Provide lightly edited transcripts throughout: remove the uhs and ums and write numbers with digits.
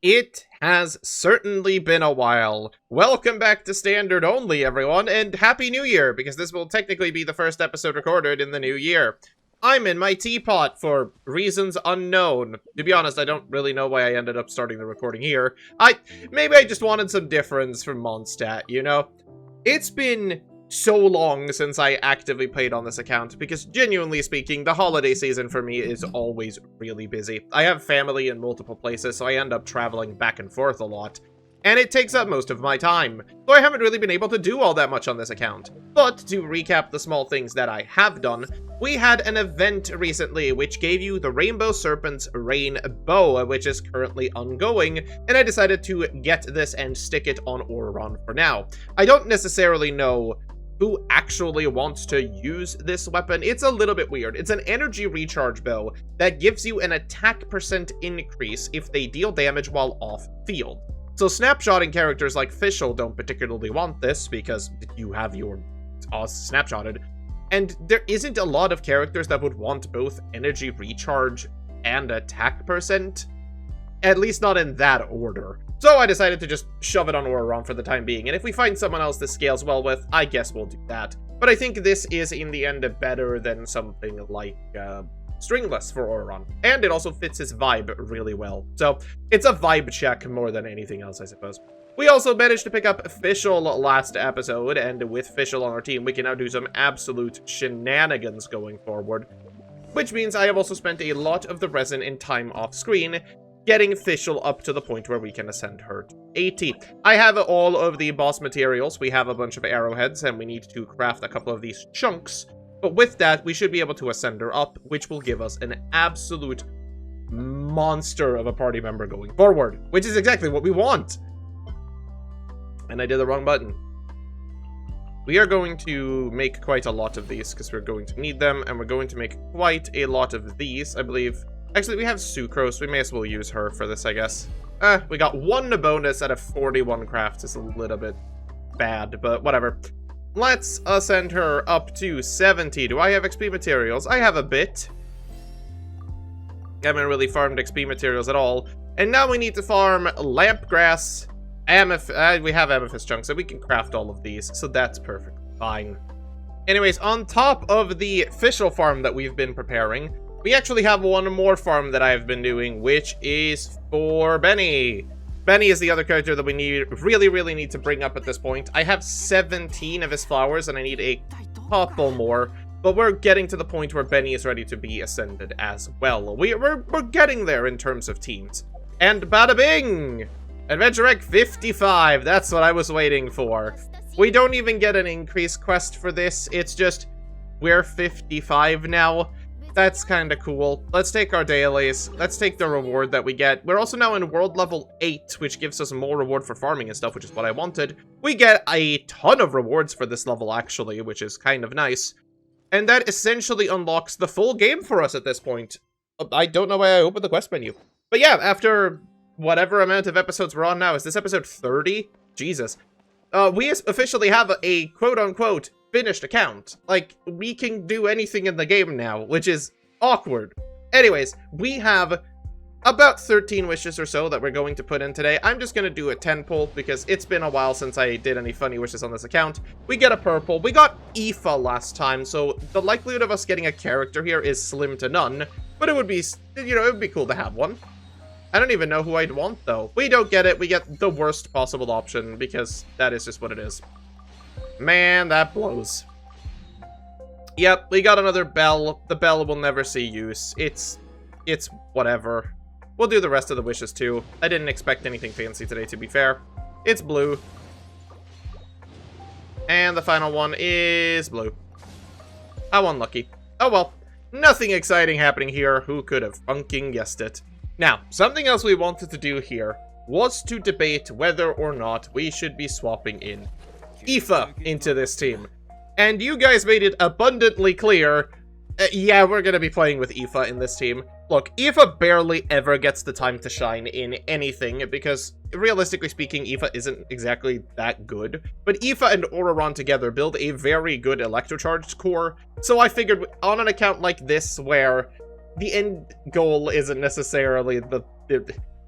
It has certainly been a while. Welcome back to Standard Only, everyone, and Happy New Year, because this will technically be the first episode recorded in the new year. I'm in my teapot for reasons unknown. To be honest, I don't really know why I ended up starting the recording here. Maybe I just wanted some difference from Mondstadt, you know? It's been so long since I actively played on this account, because genuinely speaking, the holiday season for me is always really busy. I have family in multiple places, so I end up traveling back and forth a lot, and it takes up most of my time, so I haven't really been able to do all that much on this account. But to recap the small things that I have done, we had an event recently which gave you the Rainbow Serpent's Rain Bow, which is currently ongoing, and I decided to get this and stick it on Auron for now. I don't necessarily know who actually wants to use this weapon. It's a little bit weird. It's an energy recharge bow that gives you an attack percent increase if they deal damage while off field. So snapshotting characters like Fischl don't particularly want this because you have your snapshotted. And there isn't a lot of characters that would want both energy recharge and attack percent. At least not in that order. So I decided to just shove it on Auron for the time being, and if we find someone else this scales well with, I guess we'll do that. But I think this is, in the end, better than something like Stringless for Auron. And it also fits his vibe really well. So it's a vibe check more than anything else, I suppose. We also managed to pick up Fischl last episode, and with Fischl on our team, we can now do some absolute shenanigans going forward. Which means I have also spent a lot of the resin and time off screen getting Fischl up to the point where we can ascend her to 80. I have all of the boss materials. We have a bunch of arrowheads, and we need to craft a couple of these chunks. But with that, we should be able to ascend her up, which will give us an absolute monster of a party member going forward, which is exactly what we want. And I did the wrong button. We are going to make quite a lot of these, because we're going to need them, and we're going to make quite a lot of these, I believe. Actually, we have Sucrose. We may as well use her for this, I guess. We got 1 bonus out of 41 crafts. It's a little bit bad, but whatever. Let's ascend her up to 70. Do I have XP materials? I have a bit. Haven't really farmed XP materials at all. And now we need to farm Lampgrass. We have Amethyst chunks, so we can craft all of these. So that's perfectly fine. Anyways, on top of the Fischl farm that we've been preparing, we actually have one more farm that I've been doing, which is for Benny. Benny is the other character that we really need to bring up at this point. I have 17 of his flowers, and I need a couple more. But we're getting to the point where Benny is ready to be ascended as well. We're getting there in terms of teams. And bada bing! Adventure Egg 55, that's what I was waiting for. We don't even get an increase quest for this, it's just, we're 55 now. That's kind of cool. Let's take our dailies. Let's take the reward that we get. We're also now in world level 8, which gives us more reward for farming and stuff, which is what I wanted. We get a ton of rewards for this level, actually, which is kind of nice. And that essentially unlocks the full game for us at this point. I don't know why I opened the quest menu. But yeah, after whatever amount of episodes we're on now, is this episode 30? Jesus. We officially have a quote-unquote finished account. Like, we can do anything in the game now, which is awkward. Anyways, we have about 13 wishes or so that we're going to put in today. I'm just going to do a 10 pull because it's been a while since I did any funny wishes on this account. We get a purple. We got Epha last time, so the likelihood of us getting a character here is slim to none. But it would be, you know, it would be cool to have one. I don't even know who I'd want, though. We don't get it. We get the worst possible option because that is just what it is. Man, that blows. Yep, we got another bell. The bell will never see use. It's whatever. We'll do the rest of the wishes, too. I didn't expect anything fancy today, to be fair. It's blue. And the final one is blue. How unlucky. Oh well. Nothing exciting happening here. Who could have fucking guessed it? Now, something else we wanted to do here was to debate whether or not we should be swapping in Epha into this team. And you guys made it abundantly clear, yeah, we're gonna be playing with Epha in this team. Look, Epha barely ever gets the time to shine in anything, because realistically speaking, Epha isn't exactly that good. But Epha and Auron together build a very good electrocharged core, so I figured on an account like this, where the end goal isn't necessarily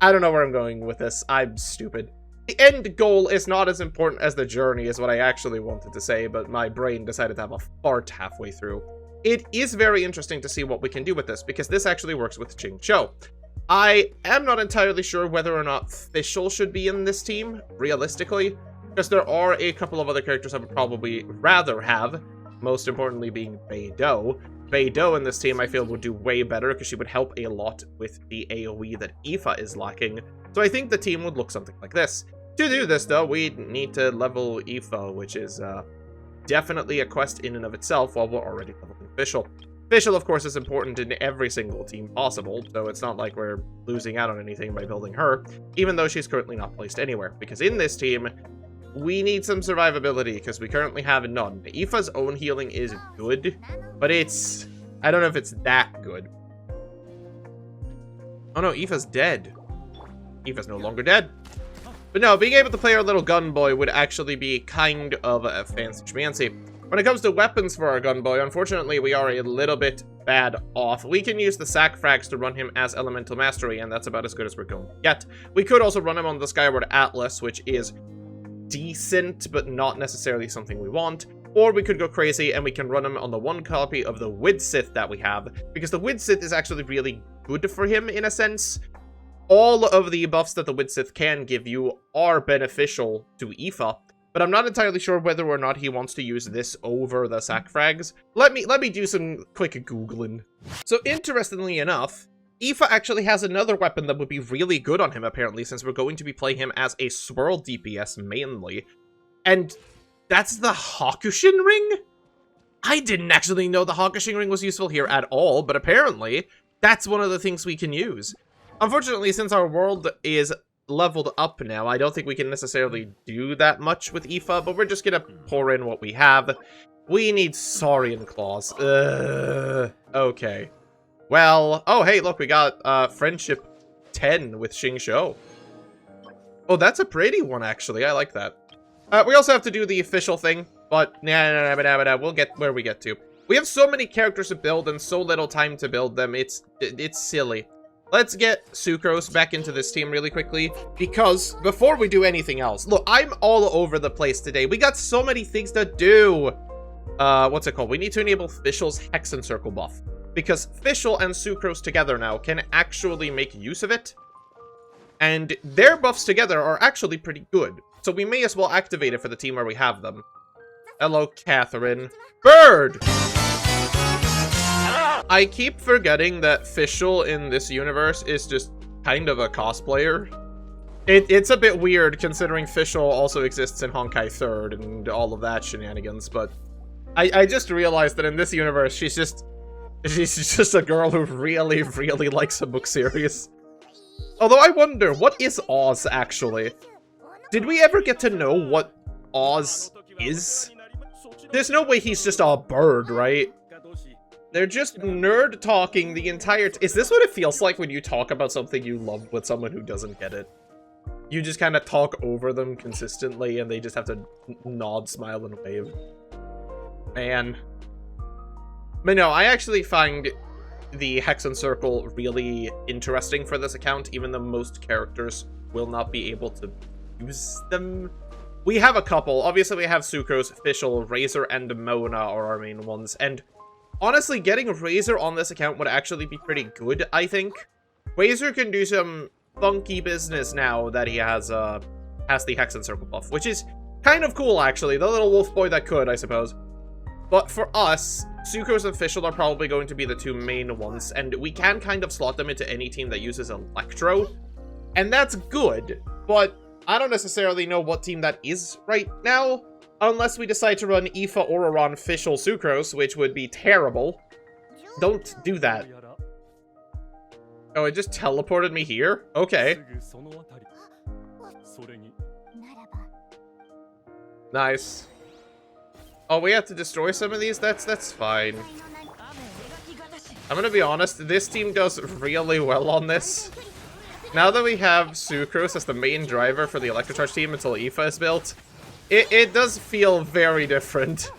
I don't know where I'm going with this. I'm stupid. The end goal is not as important as the journey is what I actually wanted to say, but my brain decided to have a fart halfway through. It is very interesting to see what we can do with this, because this actually works with Kujou. I am not entirely sure whether or not Fischl should be in this team, realistically, because there are a couple of other characters I would probably rather have, most importantly being Beidou. Beidou in this team I feel would do way better, because she would help a lot with the AoE that Epha is lacking. So I think the team would look something like this. To do this, though, we need to level Epha, which is definitely a quest in and of itself, while we're already leveling Fischl. Fischl, of course, is important in every single team possible, so it's not like we're losing out on anything by building her, even though she's currently not placed anywhere, because in this team, we need some survivability, because we currently have none. Epha's own healing is good, but it's... I don't know if it's that good. Oh no, Epha's dead. Epha's no longer dead. But no, being able to play our little gun boy would actually be kind of a fancy schmancy. When it comes to weapons for our gun boy, unfortunately, we are a little bit bad off. We can use the sack frags to run him as Elemental Mastery, and that's about as good as we're going to get. We could also run him on the Skyward Atlas, which is decent, but not necessarily something we want. Or we could go crazy, and we can run him on the one copy of the Widsith that we have, because the Widsith is actually really good for him, in a sense. All of the buffs that the Widsith can give you are beneficial to Epha, but I'm not entirely sure whether or not he wants to use this over the sack frags. Let me do some quick googling. So interestingly enough, Epha actually has another weapon that would be really good on him apparently, since we're going to be playing him as a swirl DPS mainly. And that's the Hakushin ring? I didn't actually know the Hakushin ring was useful here at all, but apparently that's one of the things we can use. Unfortunately, since our world is leveled up now, I don't think we can necessarily do that much with Epha, but we're just gonna pour in what we have. We need Saurian Claws. Okay. Well, oh hey, look, we got Friendship 10 with Xingqiu. Oh, that's a pretty one, actually. I like that. We also have to do the official thing, but we'll get where we get to. We have so many characters to build and so little time to build them, it's silly. Let's get Sucrose back into this team really quickly, because before we do anything else, look, I'm all over the place today. We got so many things to do. What's it called? We need to enable Fischl's Hexen Circle buff, because Fischl and Sucrose together now can actually make use of it, and their buffs together are actually pretty good, so we may as well activate it for the team where we have them. Hello, Catherine. Bird! I keep forgetting that Fischl in this universe is just kind of a cosplayer. It's a bit weird considering Fischl also exists in Honkai 3rd and all of that shenanigans, but I just realized that in this universe she's just a girl who really, really likes a book series. Although I wonder, what is Oz actually? Did we ever get to know what Oz is? There's no way he's just a bird, right? They're just nerd talking the entire Is this what it feels like when you talk about something you love with someone who doesn't get it? You just kind of talk over them consistently and they just have to nod, smile, and wave. Man. But no, I actually find the Hexen Circle really interesting for this account, even though most characters will not be able to use them. We have a couple. Obviously, we have Sucrose, Fischl, Razor, and Mona are our main ones, and honestly, getting Razor on this account would actually be pretty good, I think. Razor can do some funky business now that he has the Hexen Circle buff, which is kind of cool, actually. The little wolf boy that could, I suppose. But for us, Sucrose and Fischl are probably going to be the two main ones, and we can kind of slot them into any team that uses Electro. And that's good, but I don't necessarily know what team that is right now. Unless we decide to run Epha, Oraron, Fischl, Sucrose, which would be terrible. Don't do that. Oh, it just teleported me here? Okay. Nice. Oh, we have to destroy some of these? That's fine. I'm gonna be honest, this team does really well on this. Now that we have Sucrose as the main driver for the Electrocharge team until Epha is built, it does feel very different.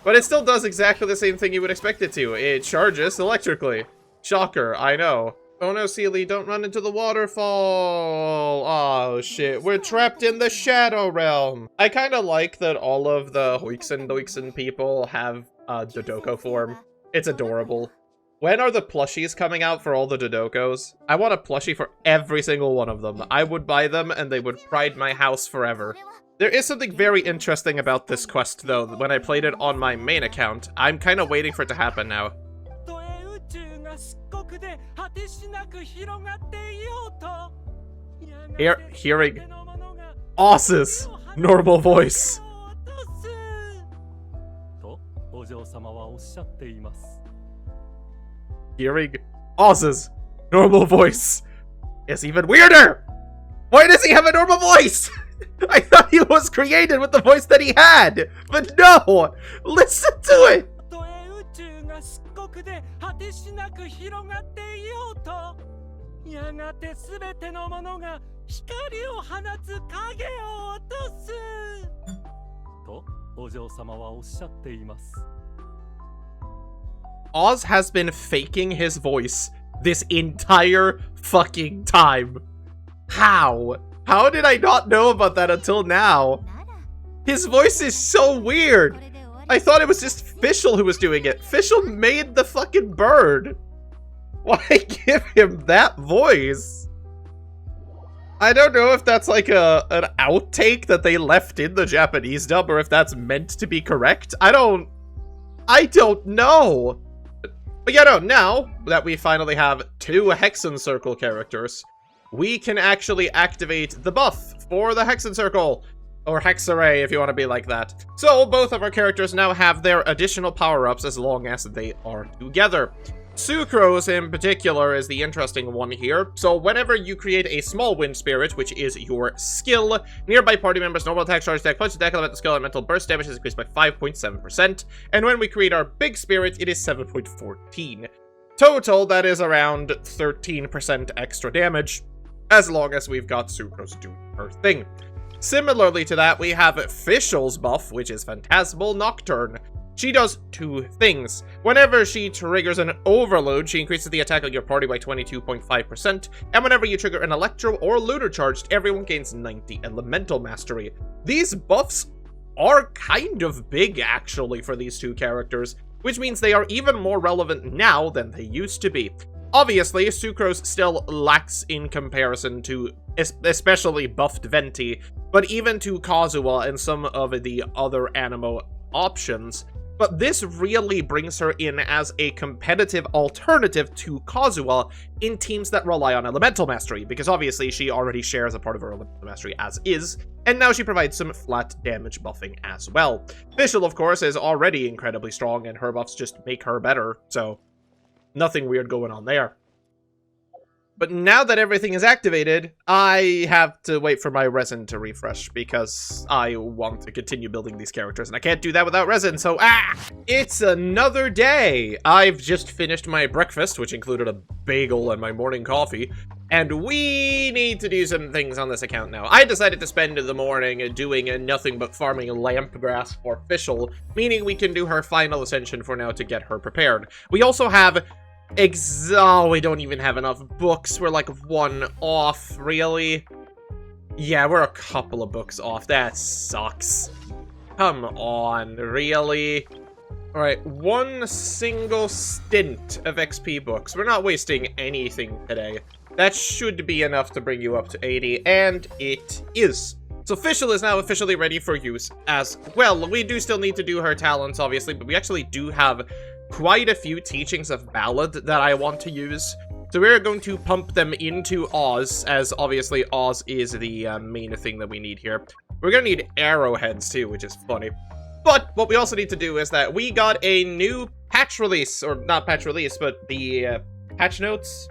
But it still does exactly the same thing you would expect it to. It charges electrically. Shocker, I know. Oh no, Seely, don't run into the waterfall! Oh shit, we're trapped in the Shadow Realm! I kinda like that all of the Hoiksen people have Dodoko form. It's adorable. When are the plushies coming out for all the Dodokos? I want a plushie for every single one of them. I would buy them and they would pride my house forever. There is something very interesting about this quest though, when I played it on my main account. I'm kinda waiting for it to happen now. Hearing Oz's normal voice. Hearing Oz's normal voice is even weirder! Why does he have a normal voice? I thought he was created with the voice that he had! But no! Listen to it! Oz has been faking his voice this entire fucking time. How? How did I not know about that until now? His voice is so weird. I thought it was just Fischl who was doing it. Fischl made the fucking bird. Why give him that voice? I don't know if that's like an outtake that they left in the Japanese dub or if that's meant to be correct. I don't know. But yeah, no, now that we finally have 2 Hexen Circle characters, we can actually activate the buff for the Hexen Circle. Or Hexerei, if you want to be like that. So, both of our characters now have their additional power-ups as long as they are together. Sucrose, in particular, is the interesting one here. So, whenever you create a small wind spirit, which is your skill, nearby party members' normal attack, charge attack, punch attack, elemental skill, and mental burst damage is increased by 5.7%. And when we create our big spirit, it is 7.14. Total, that is around 13% extra damage, as long as we've got Sucrose doing her thing. Similarly to that, we have Fischl's buff, which is Phantasmal Nocturne. She does 2 things. Whenever she triggers an overload, she increases the attack of your party by 22.5%, and whenever you trigger an Electro or Lunar Charge, everyone gains 90 Elemental Mastery. These buffs are kind of big, actually, for these 2 characters, which means they are even more relevant now than they used to be. Obviously, Sucrose still lacks in comparison to especially buffed Venti, but even to Kazuha and some of the other Anemo options. But this really brings her in as a competitive alternative to Kazuha in teams that rely on Elemental Mastery, because obviously she already shares a part of her Elemental Mastery as is, and now she provides some flat damage buffing as well. Fischl, of course, is already incredibly strong, and her buffs just make her better, so nothing weird going on there. But now that everything is activated, I have to wait for my resin to refresh because I want to continue building these characters, and I can't do that without resin, so it's another day! I've just finished my breakfast, which included a bagel and my morning coffee, and we need to do some things on this account now. I decided to spend the morning doing nothing but farming lamp grass for Fischl, meaning we can do her final ascension for now to get her prepared. We also have oh, we don't even have enough books. We're like 1 off, really? Yeah, we're a couple of books off. That sucks. Come on, really? Alright, 1 single stint of XP books. We're not wasting anything today. That should be enough to bring you up to 80, and it is. So Fischl is now officially ready for use as well. We do still need to do her talents, obviously, but we actually do have quite a few teachings of Ballad that I want to use. So we're going to pump them into Oz, as obviously Oz is the main thing that we need here. We're gonna need arrowheads too, which is funny. But what we also need to do is that we got a new patch release, or not patch release, but the patch notes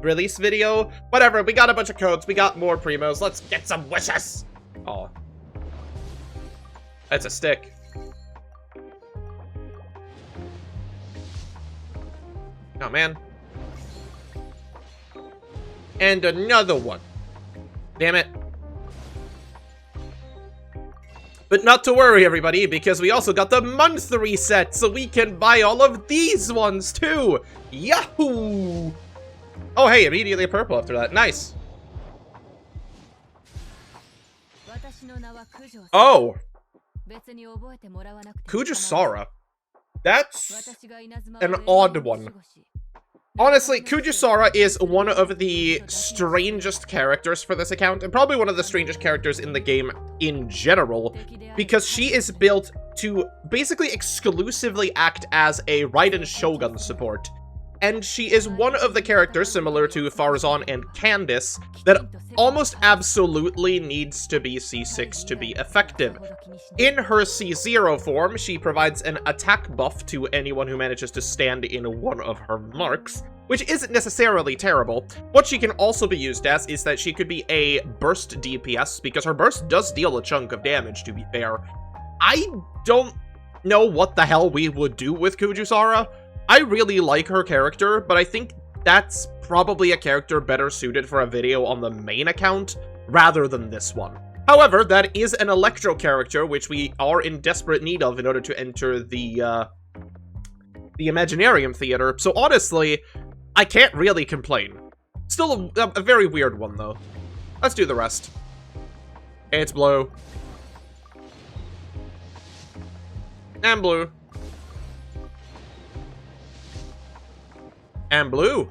release video. Whatever, we got a bunch of codes, we got more primos. Let's get some wishes! Oh. That's a stick. Oh, man. And another one. Damn it. But not to worry, everybody, because we also got the month reset, so we can buy all of these ones, too! Yahoo! Oh, hey, immediately a purple after that. Nice. Oh. Kujou Sara. That's an odd one. Honestly, Kujou Sara is one of the strangest characters for this account, and probably one of the strangest characters in the game in general, because she is built to basically exclusively act as a Raiden Shogun support. And she is one of the characters, similar to Farazan and Candice, that almost absolutely needs to be C6 to be effective. In her C0 form, she provides an attack buff to anyone who manages to stand in one of her marks, which isn't necessarily terrible. What she can also be used as is that she could be a burst DPS, because her burst does deal a chunk of damage, to be fair. I don't know what the hell we would do with Kujou Sara. I really like her character, but I think that's probably a character better suited for a video on the main account, rather than this one. However, that is an Electro character, which we are in desperate need of in order to enter the Imaginarium Theater, so honestly, I can't really complain. Still a very weird one, though. Let's do the rest. It's blue. And blue. And blue.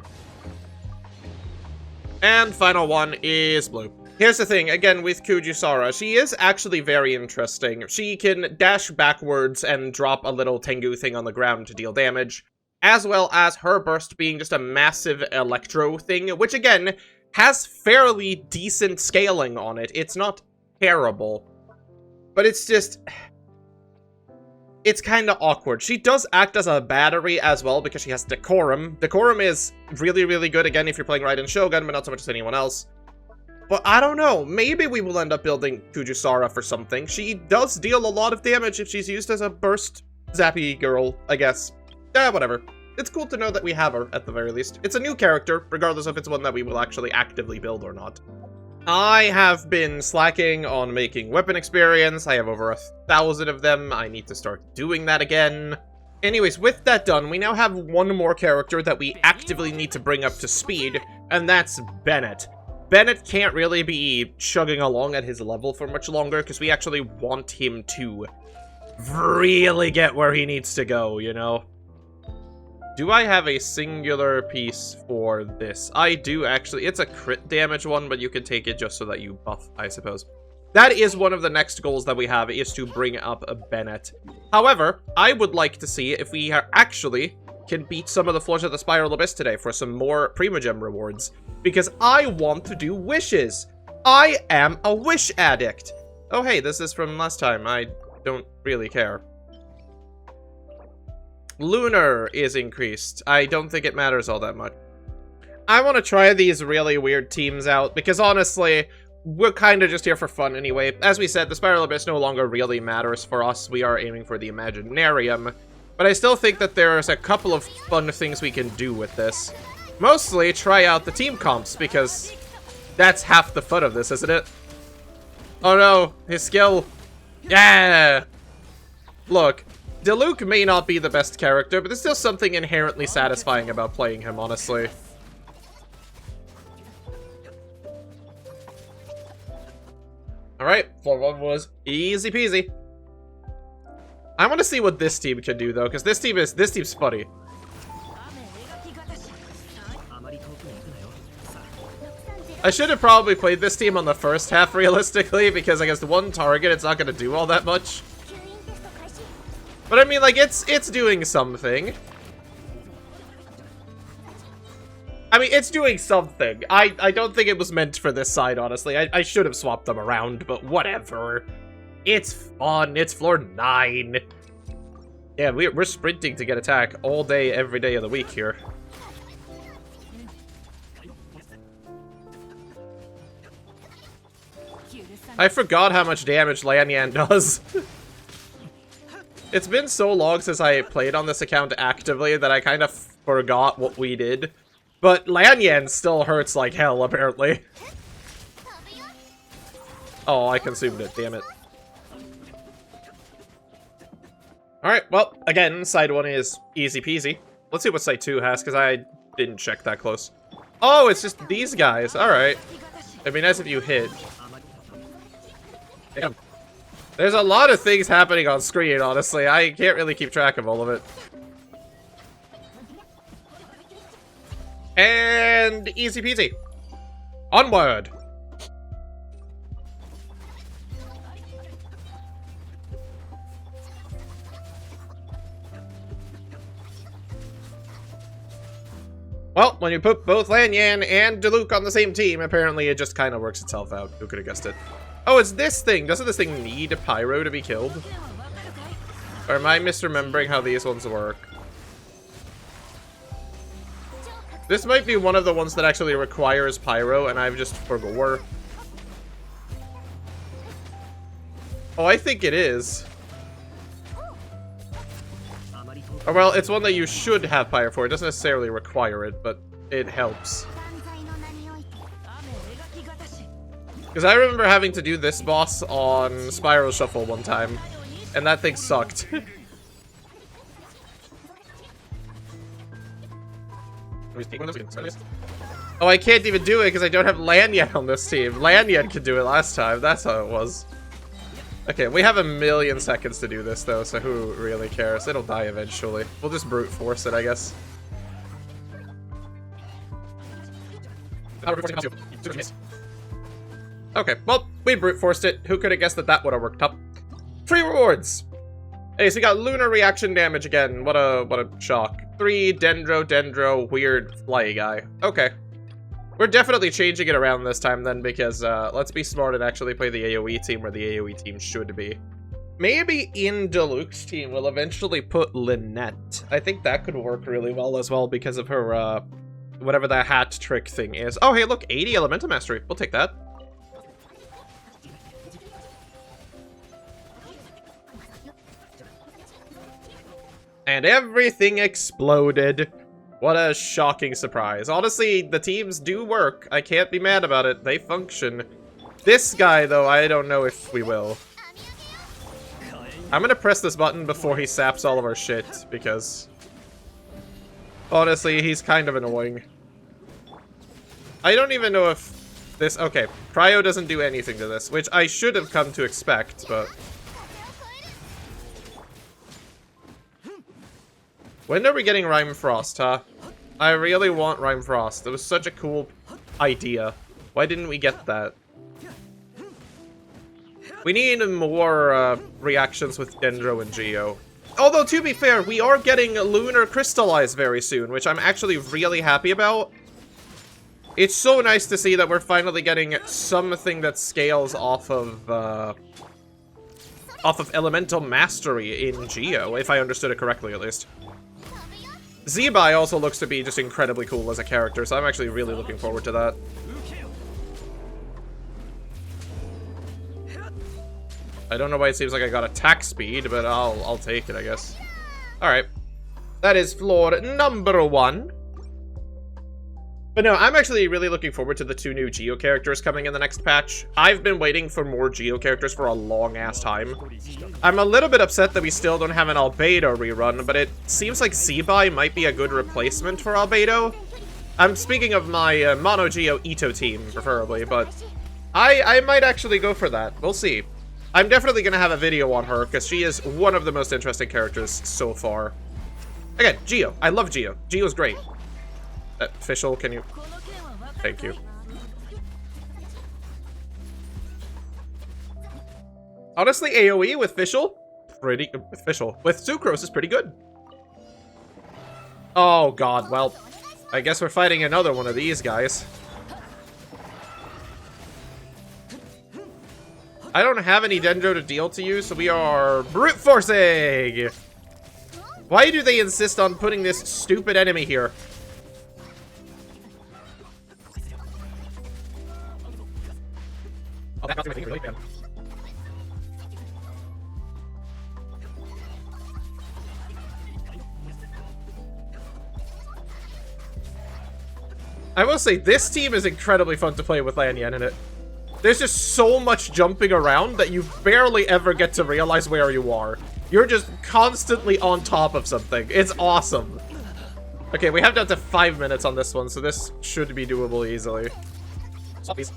And final one is blue. Here's the thing, again, with Kujou Sara, she is actually very interesting. She can dash backwards and drop a little Tengu thing on the ground to deal damage, as well as her burst being just a massive electro thing, which again, has fairly decent scaling on it. It's not terrible, but it's just... it's kind of awkward. She does act as a battery as well because she has Decorum. Decorum is really, really good, again, if you're playing Raiden Shogun, but not so much as anyone else. But I don't know. Maybe we will end up building Kujou Sara for something. She does deal a lot of damage if she's used as a burst zappy girl, I guess. Whatever. It's cool to know that we have her, at the very least. It's a new character, regardless if it's one that we will actually actively build or not. I have been slacking on making weapon experience. I have over 1,000 of them. I need to start doing that again. Anyways, with that done, we now have one more character that we actively need to bring up to speed, and that's Bennett. Bennett can't really be chugging along at his level for much longer, because we actually want him to really get where he needs to go, you know? Do I have a singular piece for this? I do, actually. It's a crit damage one, but you can take it just so that you buff, I suppose. That is one of the next goals that we have, is to bring up a Bennett. However, I would like to see if we actually can beat some of the floors of the Spiral Abyss today for some more Primogem rewards, because I want to do wishes. I am a wish addict. Oh, hey, this is from last time. I don't really care. Lunar is increased. I don't think it matters all that much. I want to try these really weird teams out, because honestly, we're kind of just here for fun anyway. As we said, the Spiral Abyss no longer really matters for us. We are aiming for the Imaginarium. But I still think that there's a couple of fun things we can do with this. Mostly try out the team comps, because that's half the fun of this, isn't it? Oh no, his skill. Yeah! Look. Diluc may not be the best character, but there's still something inherently satisfying about playing him, honestly. Alright, floor 1 was easy peasy. I want to see what this team can do, though, because this team's funny. I should have probably played this team on the first half, realistically, because I guess the one target, it's not going to do all that much. But I mean, like, it's doing something. I mean, it's doing something. I don't think it was meant for this side, honestly. I should have swapped them around, but whatever. It's fun. It's floor 9. Yeah, we're sprinting to get attack all day, every day of the week here. I forgot how much damage Lanyan does. It's been so long since I played on this account actively that I kind of forgot what we did. But Lanyan still hurts like hell, apparently. Oh, I consumed it, damn it. Alright, well, again, side 1 is easy peasy. Let's see what side 2 has, because I didn't check that close. Oh, it's just these guys. Alright. It'd be nice if you hit. Damn. There's a lot of things happening on screen, honestly. I can't really keep track of all of it. And easy peasy. Onward. Well, when you put both Lanyan and Diluc on the same team, apparently it just kind of works itself out. Who could have guessed it? Oh, it's this thing. Doesn't this thing need a pyro to be killed? Or am I misremembering how these ones work? This might be one of the ones that actually requires pyro, and I've just forgot. Oh, I think it is. Or, well, it's one that you should have pyro for. It doesn't necessarily require it, but it helps. Because I remember having to do this boss on Spiral Shuffle one time, and that thing sucked. Oh, I can't even do it because I don't have Lanyan on this team. Lanyan could do it last time. That's how it was. Okay, we have 1,000,000 seconds to do this, though, so who really cares? It'll die eventually. We'll just brute force it, I guess. Okay, well, we brute forced it. Who could have guessed that that would have worked up? Free rewards! Hey, so we got lunar reaction damage again. What a shock. 3 Dendro, weird fly guy. Okay. We're definitely changing it around this time then, because let's be smart and actually play the AoE team where the AoE team should be. Maybe in Diluc's team we'll eventually put Lynette. I think that could work really well as well because of her, whatever that hat trick thing is. Oh, hey, look, 80 Elemental Mastery. We'll take that. And everything exploded. What a shocking surprise. Honestly, the teams do work. I can't be mad about it. They function. This guy, though, I don't know if we will. I'm gonna press this button before he saps all of our shit, because... honestly, he's kind of annoying. I don't even know if this... okay, Cryo doesn't do anything to this, which I should have come to expect, but... when are we getting Rime Frost, huh? I really want Rime Frost. It was such a cool idea. Why didn't we get that? We need more reactions with Dendro and Geo. Although, to be fair, we are getting Lunar Crystallize very soon, which I'm actually really happy about. It's so nice to see that we're finally getting something that scales off of Elemental Mastery in Geo, if I understood it correctly, at least. Zebai also looks to be just incredibly cool as a character, so I'm actually really looking forward to that. I don't know why it seems like I got attack speed, but I'll take it, I guess. Alright. That is floor number 1. But no, I'm actually really looking forward to the 2 new Geo characters coming in the next patch. I've been waiting for more Geo characters for a long-ass time. I'm a little bit upset that we still don't have an Albedo rerun, but it seems like Zebai might be a good replacement for Albedo. I'm speaking of my Mono Geo Ito team, preferably, but I might actually go for that. We'll see. I'm definitely going to have a video on her, because she is one of the most interesting characters so far. Again, Geo. I love Geo. Geo's great. Fischl, can you... thank you. Honestly, AoE with Fischl, with Sucrose is pretty good. Oh god, well, I guess we're fighting another one of these guys. I don't have any Dendro to deal to you, so we are brute forcing! Why do they insist on putting this stupid enemy here? Oh, that's really bad. I will say, this team is incredibly fun to play with Lanyan in it. There's just so much jumping around that you barely ever get to realize where you are. You're just constantly on top of something. It's awesome. Okay, we have down to 5 minutes on this one, so this should be doable easily. Please.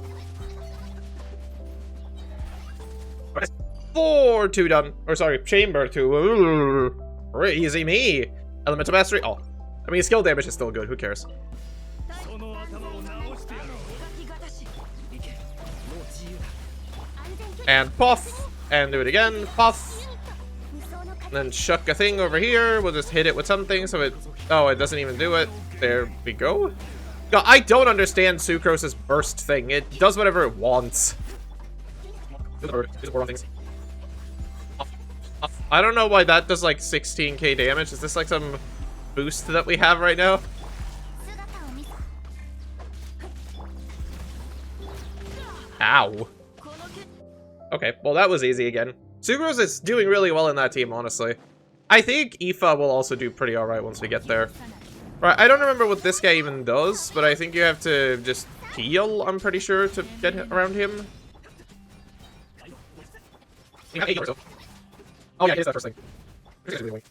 4-2 done. Or sorry, chamber 2. Ooh, crazy me. Elemental mastery. Oh, I mean, skill damage is still good. Who cares? And puff. And do it again. Puff. And then chuck a thing over here. We'll just hit it with something so it... Oh, it doesn't even do it. There we go. God, I don't understand Sucrose's burst thing. It does whatever it wants. I don't know why that does like 16k damage. Is this like some boost that we have right now? Ow. Okay, well that was easy again. Sucrose is doing really well in that team, honestly. I think Epha will also do pretty alright once we get there. Right, I don't remember what this guy even does, but I think you have to just heal, I'm pretty sure, to get around him. Oh yeah, it is that first thing.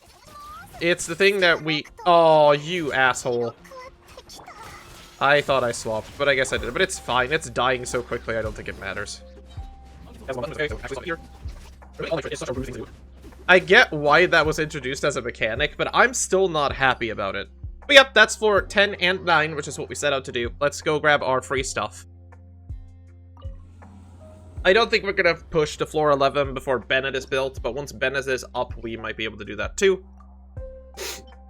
It's the thing that we... Oh, you asshole. I thought I swapped, but I guess I did. But it's fine. It's dying so quickly, I don't think it matters. I get why that was introduced as a mechanic, but I'm still not happy about it. But yep, that's floor 10 and 9, which is what we set out to do. Let's go grab our free stuff. I don't think we're gonna push to floor 11 before Bennett is built, but once Bennett is up, we might be able to do that too.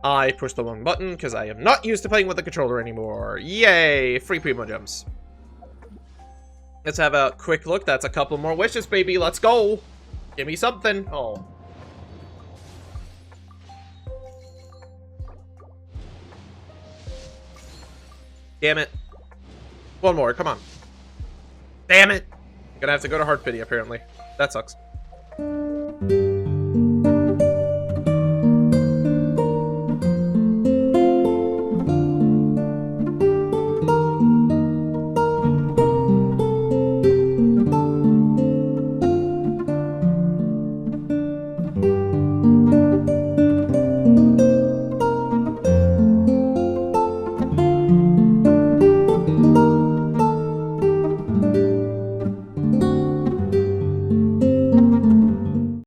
I pushed the wrong button because I am not used to playing with the controller anymore. Yay! Free Primo Gems. Let's have a quick look. That's a couple more wishes, baby. Let's go! Give me something. Oh. Damn it. One more, come on. Damn it! Gonna have to go to Heart Pity, apparently. That sucks.